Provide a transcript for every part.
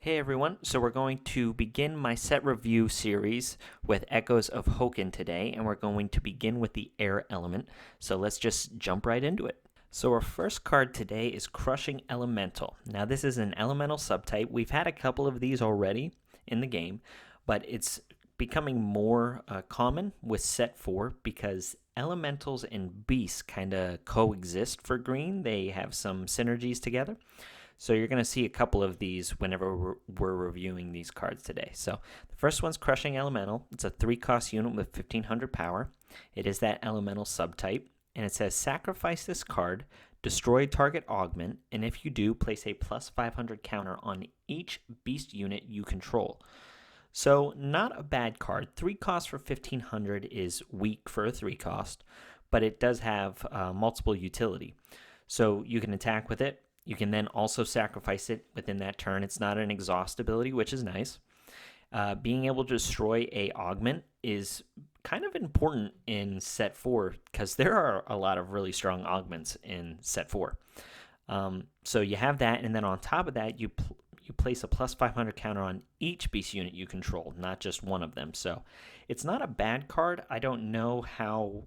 Hey everyone, so we're going to begin my set review series with Echoes of Hokken today, and we're going to begin with the air element, so let's just jump right into it. So our first card today is Crushing Elemental. Now this is an elemental subtype. We've had a couple of these already in the game, but it's becoming more common with set 4 because elementals and beasts kind of coexist for green. They have some synergies together. So you're going to see a couple of these whenever we're reviewing these cards today. So the first one's Crushing Elemental. It's a 3-cost unit with 1500 power. It is that elemental subtype. And it says sacrifice this card, destroy target augment, and if you do, place a plus 500 counter on each beast unit you control. So not a bad card. 3 cost for 1500 is weak for a 3 cost, but it does have multiple utility. So you can attack with it. You can then also sacrifice it within that turn. It's not an exhaust ability, which is nice. Being able to destroy a augment is kind of important in set 4 because there are a lot of really strong augments in set 4. So you have that, and then on top of that, you place a plus 500 counter on each beast unit you control, not just one of them. So it's not a bad card. I don't know how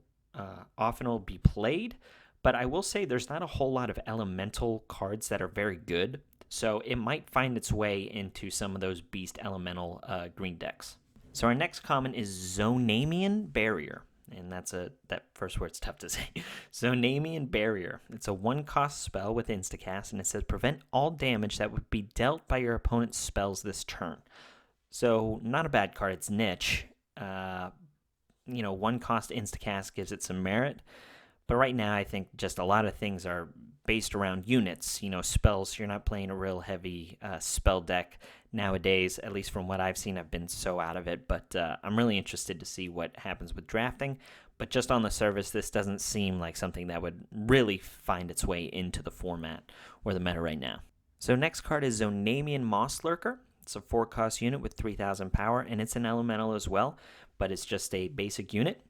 often it'll be played, but I will say there's not a whole lot of elemental cards that are very good, so it might find its way into some of those beast elemental green decks. So our next common is Zonamian Barrier, and that first word's tough to say. Zonamian Barrier. It's a 1-cost spell with instacast, and it says prevent all damage that would be dealt by your opponent's spells this turn. So not a bad card. It's niche. 1-cost instacast gives it some merit. But right now, I think just a lot of things are based around units, spells. You're not playing a real heavy spell deck nowadays, at least from what I've seen. I've been so out of it, but I'm really interested to see what happens with drafting. But just on the surface, this doesn't seem like something that would really find its way into the format or the meta right now. So next card is Zonamian Moss Lurker. It's a 4-cost unit with 3000 power, and it's an elemental as well, but it's just a basic unit.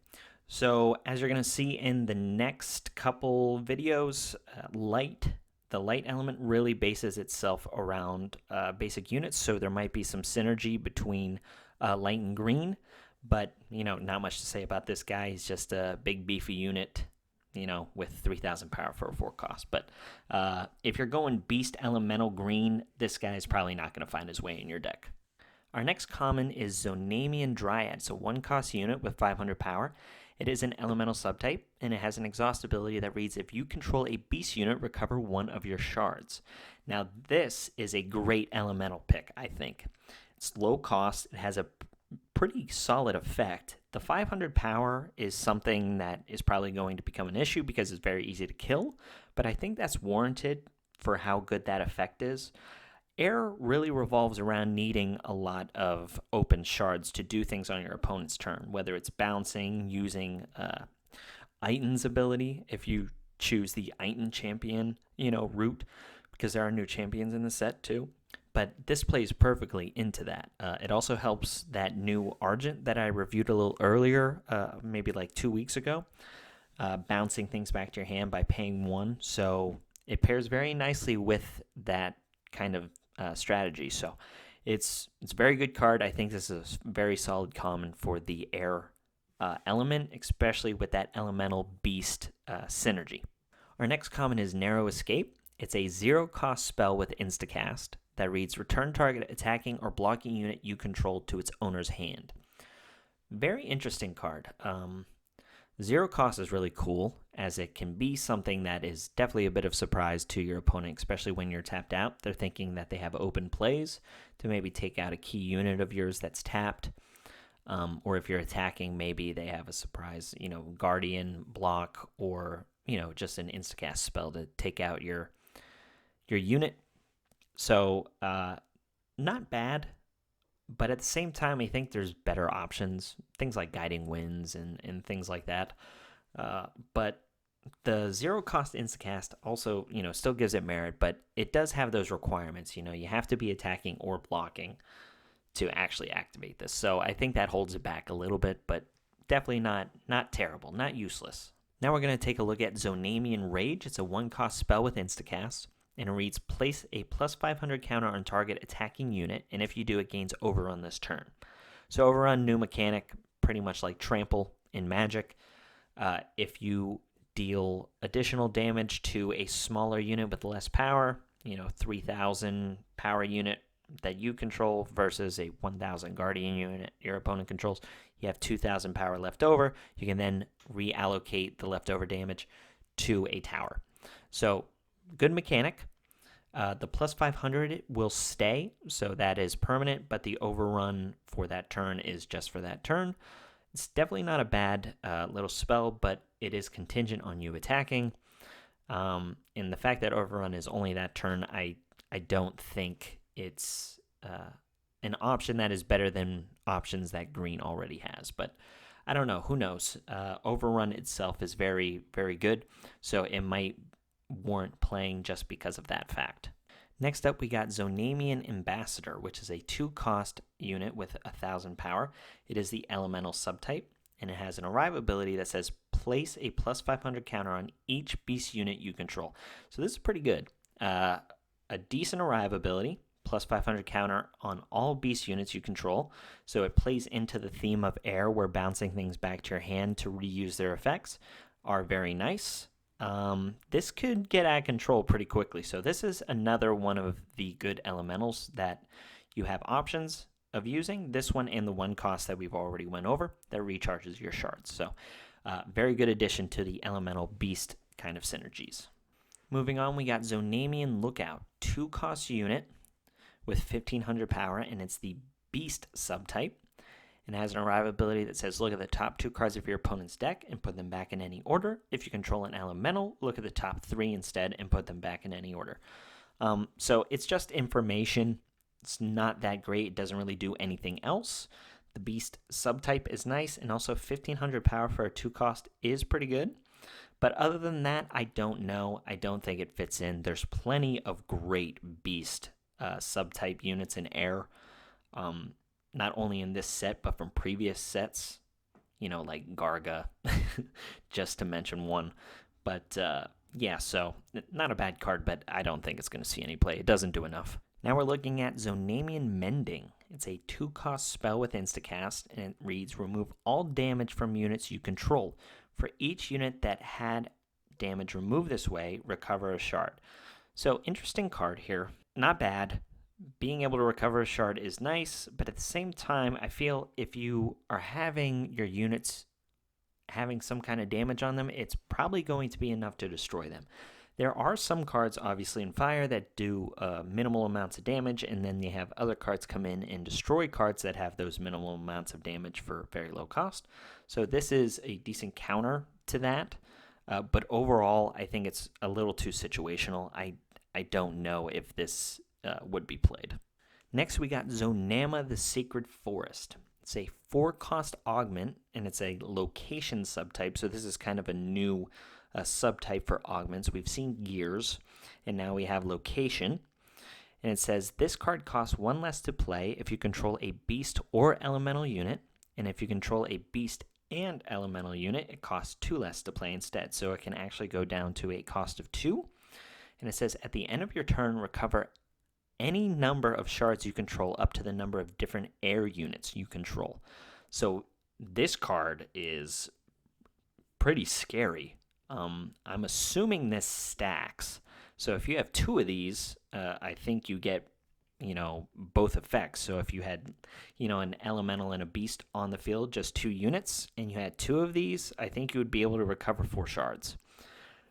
So as you're going to see in the next couple videos, the light element really bases itself around basic units, so there might be some synergy between light and green, but, not much to say about this guy. He's just a big beefy unit, with 3000 power for a 4-cost. But if you're going beast elemental green, this guy's probably not going to find his way in your deck. Our next common is Zonamian Dryad. It's a 1-cost unit with 500 power. It is an elemental subtype, and it has an exhaust ability that reads, if you control a beast unit, recover 1 of your shards. Now, this is a great elemental pick, I think. It's low cost. It has a pretty solid effect. The 500 power is something that is probably going to become an issue because it's very easy to kill, but I think that's warranted for how good that effect is. Air really revolves around needing a lot of open shards to do things on your opponent's turn, whether it's bouncing, using Iton's ability, if you choose the Iton champion, route, because there are new champions in the set too. But this plays perfectly into that. It also helps that new Argent that I reviewed a little earlier, maybe like 2 weeks ago, bouncing things back to your hand by paying 1. So it pairs very nicely with that kind of strategy. So it's a very good card. I think this is a very solid common for the air element, especially with that elemental beast synergy. Our next common is Narrow Escape. It's a 0-cost spell with instacast that reads return target attacking or blocking unit you control to its owner's hand. Very interesting card. 0 cost is really cool, as it can be something that is definitely a bit of surprise to your opponent, especially when you're tapped out. They're thinking that they have open plays to maybe take out a key unit of yours that's tapped. Or if you're attacking, maybe they have a surprise, guardian block or, just an instacast spell to take out your unit. So, not bad. But at the same time, I think there's better options, things like Guiding Winds and things like that. But the 0-cost instacast also, still gives it merit, but it does have those requirements. You have to be attacking or blocking to actually activate this. So I think that holds it back a little bit, but definitely not terrible, not useless. Now we're going to take a look at Zonamian Rage. It's a 1-cost spell with instacast. and it reads, place a plus 500 counter on target attacking unit, and if you do, it gains Overrun this turn. So Overrun, new mechanic, pretty much like Trample in Magic. If you deal additional damage to a smaller unit with less power, 3,000 power unit that you control versus a 1,000 Guardian unit your opponent controls, you have 2,000 power left over. You can then reallocate the leftover damage to a tower. So, good mechanic. The plus 500 will stay, so that is permanent, but the overrun for that turn is just for that turn. It's definitely not a bad little spell, but it is contingent on you attacking. And the fact that overrun is only that turn, I don't think it's an option that is better than options that green already has. But I don't know. Who knows? Overrun itself is very, very good, so it might warrant playing just because of that fact. Next up, we got Zonamian Ambassador, which is a 2-cost unit with 1,000 power. It is the elemental subtype, and it has an arrive ability that says place a plus 500 counter on each beast unit you control. So this is pretty good. A decent arrive ability, plus 500 counter on all beast units you control. So it plays into the theme of air, where bouncing things back to your hand to reuse their effects are very nice. This could get out of control pretty quickly. So this is another one of the good elementals that you have options of using. This one and the 1 cost that we've already went over that recharges your shards. So very good addition to the elemental beast kind of synergies. Moving on, we got Zonamian Lookout, 2-cost unit with 1,500 power, and it's the beast subtype. And has an arrive ability that says look at the top 2 cards of your opponent's deck and put them back in any order. If you control an elemental, look at the top 3 instead and put them back in any order. So it's just information. It's not that great. It doesn't really do anything else. The beast subtype is nice, and also 1,500 power for a 2-cost is pretty good. But other than that, I don't know. I don't think it fits in. There's plenty of great beast subtype units in air. Not only in this set, but from previous sets, like Garga, just to mention one. But yeah, so not a bad card, but I don't think it's going to see any play. It doesn't do enough. Now we're looking at Xonamian Mending. It's a 2-cost spell with instacast, and it reads, remove all damage from units you control. For each unit that had damage removed this way, recover a shard. So interesting card here. Not bad. Being able to recover a shard is nice, but at the same time, I feel if you are having your units having some kind of damage on them, it's probably going to be enough to destroy them. There are some cards, obviously, in Fire that do minimal amounts of damage, and then you have other cards come in and destroy cards that have those minimal amounts of damage for very low cost. So this is a decent counter to that, but overall, I think it's a little too situational. I don't know if this would be played. Next, we got Zonama the Sacred Forest. It's a 4-cost augment, and it's a location subtype, so this is kind of a new subtype for augments. We've seen gears, and now we have location. And it says, this card costs 1 less to play if you control a beast or elemental unit, and if you control a beast and elemental unit, it costs 2 less to play instead. So it can actually go down to a cost of 2. And it says, at the end of your turn, recover any number of shards you control up to the number of different air units you control. So this card is pretty scary. I'm assuming this stacks. So if you have 2 of these, I think you get, both effects. So if you had, an elemental and a beast on the field, just 2 units, and you had 2 of these, I think you would be able to recover 4 shards.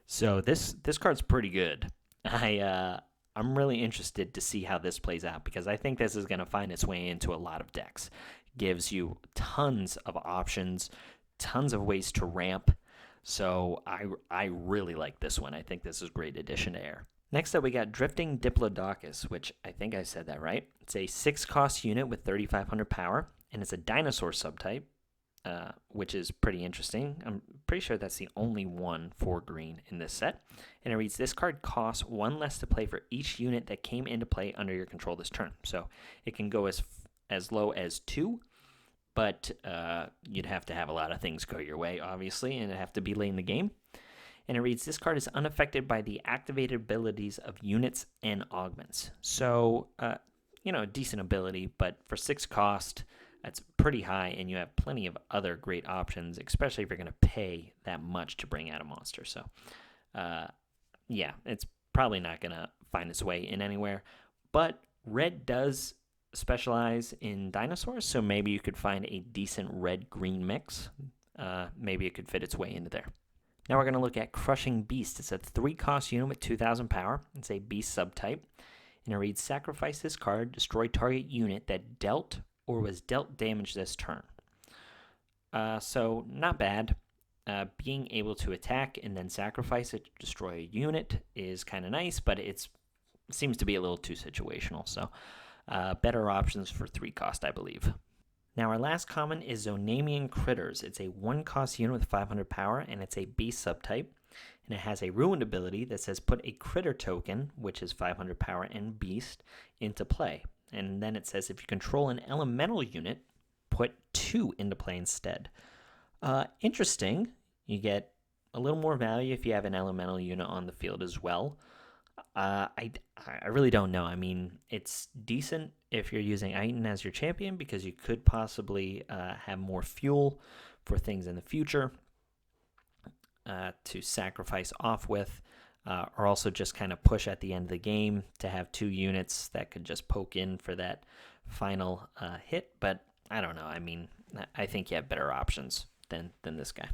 So this card's pretty good. I'm really interested to see how this plays out, because I think this is going to find its way into a lot of decks. Gives you tons of options, tons of ways to ramp. So I really like this one. I think this is a great addition to air. Next up, we got Drifting Diplodocus, which I think I said that right. It's a 6-cost unit with 3,500 power, and it's a dinosaur subtype, which is pretty interesting. I'm pretty sure that's the only one for green in this set. And it reads, this card costs 1 less to play for each unit that came into play under your control this turn. So it can go as low as 2, but you'd have to have a lot of things go your way, obviously, and it'd have to be late in the game. And it reads, this card is unaffected by the activated abilities of units and augments. So, decent ability, but for 6 cost, that's pretty high, and you have plenty of other great options, especially if you're going to pay that much to bring out a monster. So, it's probably not going to find its way in anywhere. But red does specialize in dinosaurs, so maybe you could find a decent red-green mix. Maybe it could fit its way into there. Now we're going to look at Crushing Beast. It's a 3-cost unit with 2,000 power. It's a beast subtype. And it reads, sacrifice this card, destroy target unit that dealt or was dealt damage this turn. So not bad. Being able to attack and then sacrifice it to destroy a unit is kind of nice, but it seems to be a little too situational. So better options for 3 cost, I believe. Now our last common is Zonamian Critters. It's a 1-cost unit with 500 power, and it's a beast subtype. And it has a ruined ability that says put a critter token, which is 500 power and beast, into play. And then it says if you control an elemental unit, put 2 into play instead. Interesting. You get a little more value if you have an elemental unit on the field as well. I really don't know. I mean, it's decent if you're using Iton as your champion because you could possibly have more fuel for things in the future to sacrifice off with, or also just kind of push at the end of the game to have 2 units that could just poke in for that final hit. But I don't know. I mean, I think you have better options than this guy.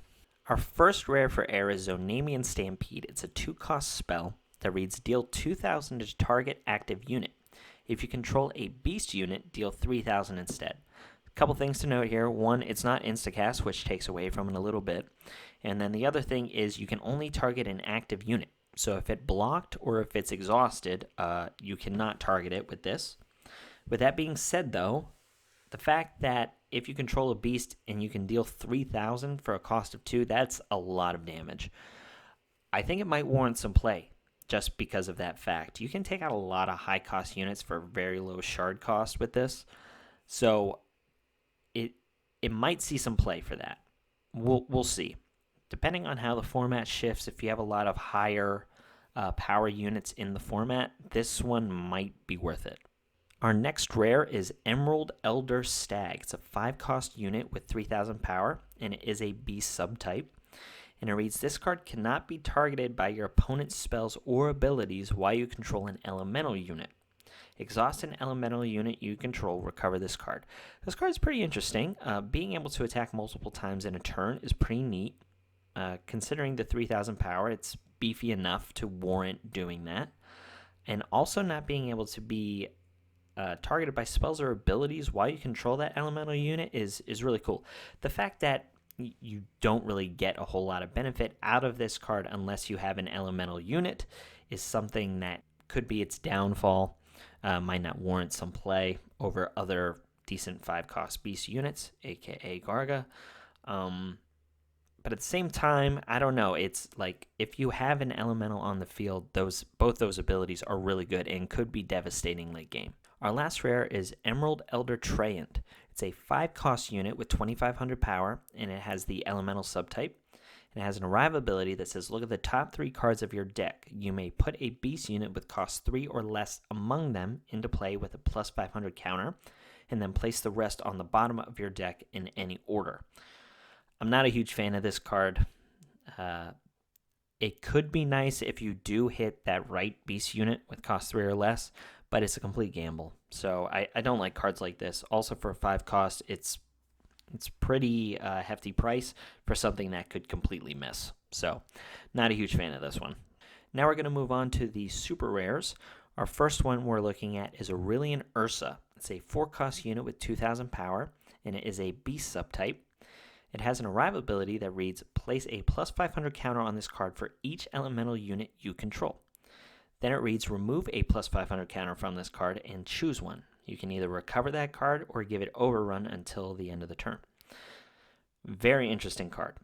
Our first rare for air is Zonamian Stampede. It's a 2-cost spell that reads, deal 2,000 to target active unit. If you control a beast unit, deal 3,000 instead. A couple things to note here. One, it's not instacast, which takes away from it a little bit. And then the other thing is you can only target an active unit. So if it blocked or if it's exhausted, you cannot target it with this. With that being said, though, the fact that if you control a beast and you can deal 3,000 for a cost of 2, that's a lot of damage. I think it might warrant some play just because of that fact. You can take out a lot of high-cost units for very low shard cost with this. So it might see some play for that. We'll see. Depending on how the format shifts, if you have a lot of higher power units in the format, this one might be worth it. Our next rare is Emerald Elder Stag. It's a 5-cost unit with 3,000 power, and it is a beast subtype. And it reads, this card cannot be targeted by your opponent's spells or abilities while you control an elemental unit. Exhaust an elemental unit you control, recover this card. This card is pretty interesting. Being able to attack multiple times in a turn is pretty neat. Considering the 3,000 power, it's beefy enough to warrant doing that. And also not being able to be targeted by spells or abilities while you control that elemental unit is really cool. The fact that you don't really get a whole lot of benefit out of this card unless you have an elemental unit is something that could be its downfall. Might not warrant some play over other decent 5-cost beast units, aka Garga. But at the same time, I don't know. It's like if you have an elemental on the field, both those abilities are really good and could be devastating late game. Our last rare is Emerald Elder Trayant. It's a 5-cost unit with 2,500 power, and it has the elemental subtype. And it has an arrive ability that says, look at the top 3 cards of your deck. You may put a beast unit with cost 3 or less among them into play with a plus 500 counter, and then place the rest on the bottom of your deck in any order. I'm not a huge fan of this card. It could be nice if you do hit that right beast unit with cost 3 or less, but it's a complete gamble. So I don't like cards like this. Also for 5 cost, it's pretty hefty price for something that could completely miss. So not a huge fan of this one. Now we're going to move on to the super rares. Our first one we're looking at is Aurelian Ursa. It's a 4-cost unit with 2,000 power, and it is a beast subtype. It has an arrive ability that reads, place a plus 500 counter on this card for each elemental unit you control. Then it reads, remove a plus 500 counter from this card and choose one. You can either recover that card or give it overrun until the end of the turn. Very interesting card.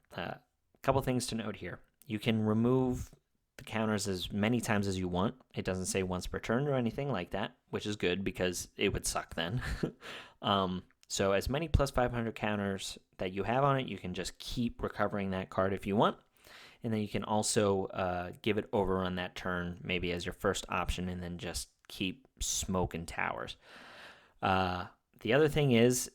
Couple things to note here. You can remove the counters as many times as you want. It doesn't say once per turn or anything like that, which is good because it would suck then. So as many plus 500 counters that you have on it, you can just keep recovering that card if you want. And then you can also give it overrun that turn, maybe as your first option, and then just keep smoking towers. The other thing is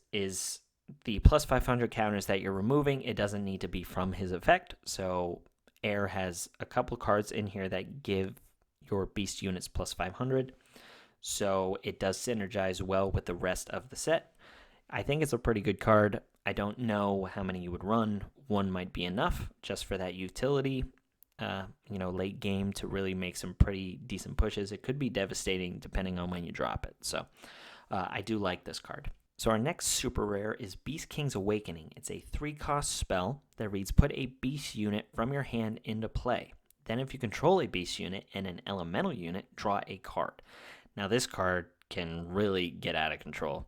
the plus 500 counters that you're removing, it doesn't need to be from his effect. So Air has a couple cards in here that give your beast units plus 500. So it does synergize well with the rest of the set. I think it's a pretty good card. I don't know how many you would run. One might be enough just for that utility, late game to really make some pretty decent pushes. It could be devastating depending on when you drop it. So I do like this card. So our next super rare is Beast King's Awakening. It's a 3-cost spell that reads, put a beast unit from your hand into play. Then if you control a beast unit and an elemental unit, draw a card. Now this card can really get out of control.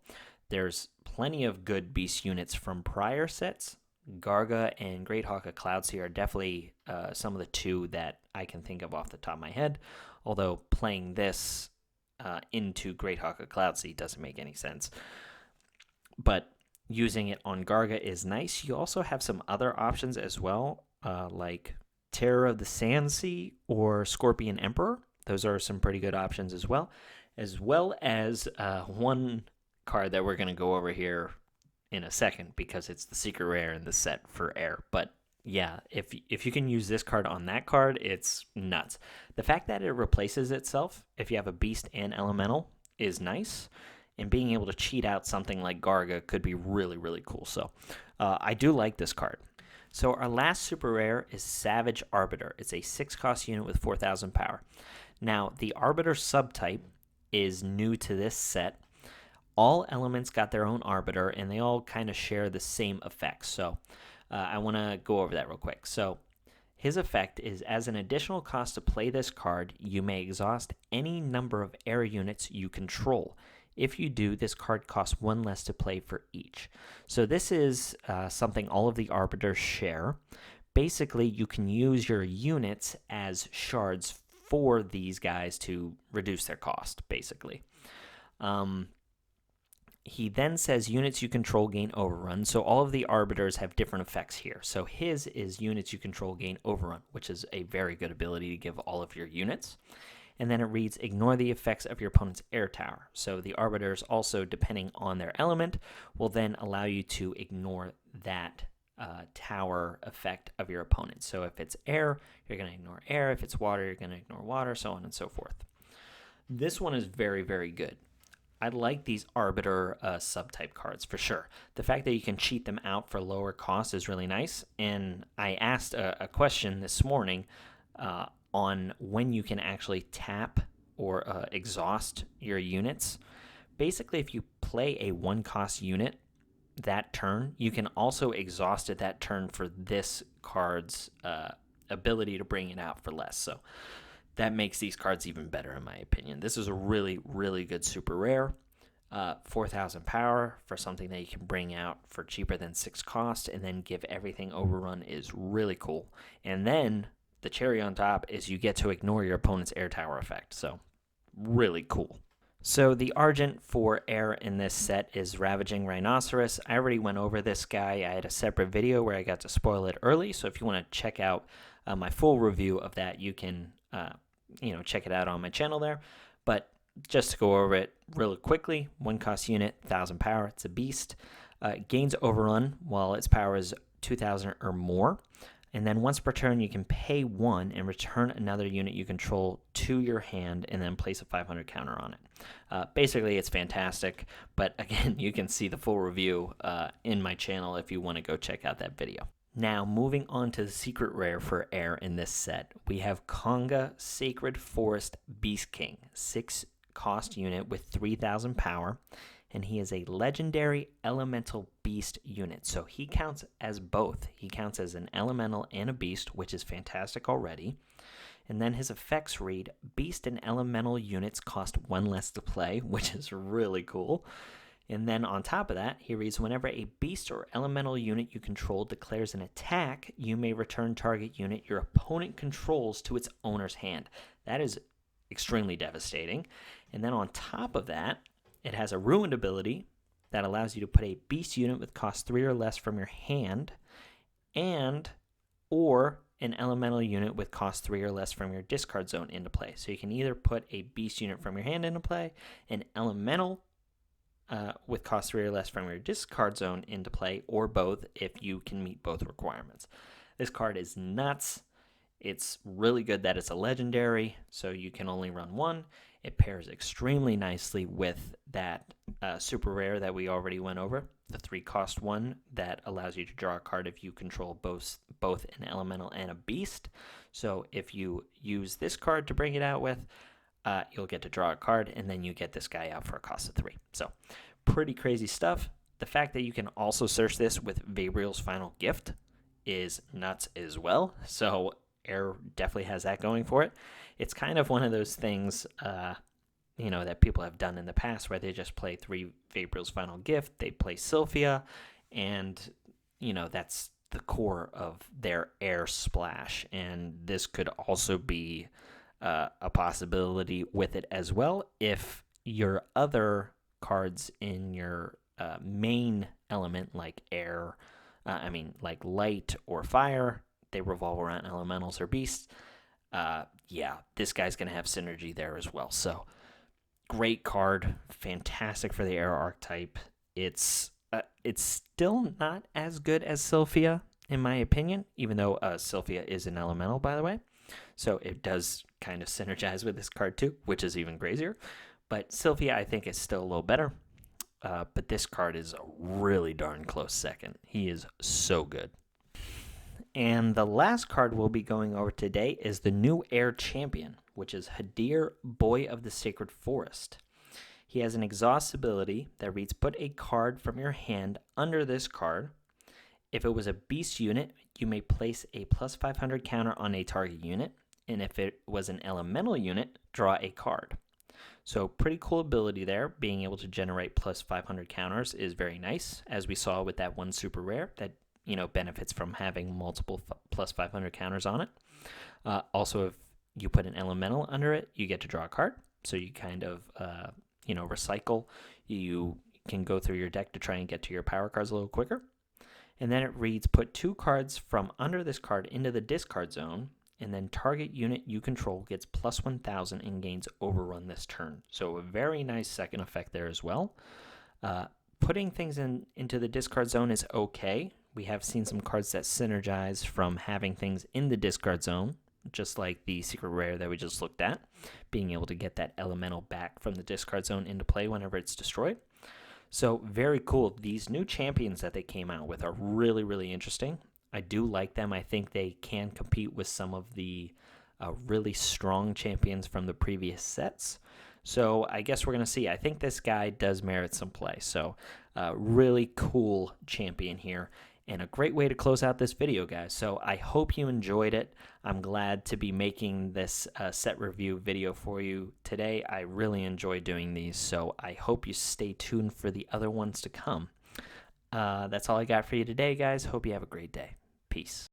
There's plenty of good beast units from prior sets. Garga and Great Hawk of Cloudsea are definitely some of the two that I can think of off the top of my head, although playing this into Great Hawk of Cloudsea doesn't make any sense. But using it on Garga is nice. You also have some other options as well, like Terror of the Sandsea or Scorpion Emperor. Those are some pretty good options as well as one card that we're going to go over here in a second because it's the secret rare in the set for Air. But yeah, if you can use this card on that card, it's nuts. The fact that it replaces itself if you have a beast and elemental is nice, and being able to cheat out something like Garga could be really, really cool. So I do like this card. So our last super rare is Savage Arbiter. It's a 6-cost unit with 4,000 power. Now, the Arbiter subtype is new to this set. All elements got their own Arbiter, and they all kind of share the same effects. So I want to go over that real quick. So his effect is, as an additional cost to play this card, you may exhaust any number of air units you control. If you do, this card costs 1 less to play for each. So this is something all of the Arbiters share. Basically, you can use your units as shards for these guys to reduce their cost, basically. He then says units you control gain overrun. So all of the Arbiters have different effects here. So his is units you control gain overrun, which is a very good ability to give all of your units. And then it reads, ignore the effects of your opponent's air tower. So the Arbiters also, depending on their element, will then allow you to ignore that tower effect of your opponent. So if it's air, you're going to ignore air. If it's water, you're going to ignore water, so on and so forth. This one is very, very good. I like these Arbiter subtype cards for sure. The fact that you can cheat them out for lower cost is really nice. And I asked a question this morning on when you can actually tap or exhaust your units. Basically, if you play a 1-cost unit that turn, you can also exhaust it that turn for this card's ability to bring it out for less. So that makes these cards even better, in my opinion. This is a really, really good super rare. 4,000 power for something that you can bring out for cheaper than 6 cost, and then give everything overrun is really cool. And then the cherry on top is you get to ignore your opponent's air tower effect. So really cool. So the Argent for air in this set is Ravaging Rhinoceros. I already went over this guy. I had a separate video where I got to spoil it early. So if you want to check out my full review of that, you can check it out on my channel there. But just to go over it really quickly, 1-cost unit, 1,000 power. It's a beast. Gains overrun while its power is 2,000 or more. And then once per turn, you can pay 1 and return another unit you control to your hand and then place a 500 counter on it. Basically, it's fantastic. But again, you can see the full review in my channel if you want to go check out that video. Now, moving on to the secret rare for air in this set, we have Conga Sacred Forest Beast King, 6-cost unit with 3,000 power. And he is a legendary elemental beast unit. So he counts as both. He counts as an elemental and a beast, which is fantastic already. And then his effects read, beast and elemental units cost 1 less to play, which is really cool. And then on top of that, he reads, whenever a beast or elemental unit you control declares an attack, you may return target unit your opponent controls to its owner's hand. That is extremely devastating. And then on top of that, it has a ruined ability that allows you to put a beast unit with cost 3 or less from your hand, or an elemental unit with cost 3 or less from your discard zone into play. So you can either put a beast unit from your hand into play, an elemental with cost 3 or less from your discard zone into play, or both if you can meet both requirements. This card is nuts. It's really good that it's a legendary, so you can only run one. It pairs extremely nicely with that super rare that we already went over, the 3-cost one that allows you to draw a card if you control both an elemental and a beast. So if you use this card to bring it out with, you'll get to draw a card, and then you get this guy out for a cost of 3. So pretty crazy stuff. The fact that you can also search this with Vabriel's Final Gift is nuts as well. So Air definitely has that going for it. It's kind of one of those things, that people have done in the past where they just play 3 Vabriel's Final Gift, they play Sylphia, and, that's the core of their Air Splash. And this could also be a possibility with it as well if your other cards in your main element, like air, like light or fire, they revolve around elementals or beasts. This guy's going to have synergy there as well. So great card, fantastic for the air archetype. It's still not as good as Sylphia, in my opinion, even though Sylphia is an elemental, by the way. So it does kind of synergize with this card too, which is even crazier. But Sylphia, I think, is still a little better. But this card is a really darn close second. He is so good. And the last card we'll be going over today is the new Air Champion, which is Hadir, Boy of the Sacred Forest. He has an exhaust ability that reads, put a card from your hand under this card. If it was a beast unit, you may place a plus 500 counter on a target unit. And if it was an elemental unit, draw a card. So pretty cool ability there. Being able to generate plus 500 counters is very nice, as we saw with that one super rare that benefits from having multiple plus 500 counters on it. Also, if you put an elemental under it, you get to draw a card. So you kind of, recycle. You can go through your deck to try and get to your power cards a little quicker. And then it reads, put 2 cards from under this card into the discard zone, and then target unit you control gets plus 1,000 and gains overrun this turn. So a very nice second effect there as well. Putting things into the discard zone is okay. We have seen some cards that synergize from having things in the discard zone, just like the secret rare that we just looked at, being able to get that elemental back from the discard zone into play whenever it's destroyed. So very cool. These new champions that they came out with are really, really interesting. I do like them. I think they can compete with some of the really strong champions from the previous sets. So I guess we're going to see. I think this guy does merit some play. So really cool champion here. And a great way to close out this video, guys. So I hope you enjoyed it. I'm glad to be making this set review video for you today. I really enjoy doing these, so I hope you stay tuned for the other ones to come. That's all I got for you today, guys. Hope you have a great day. Peace.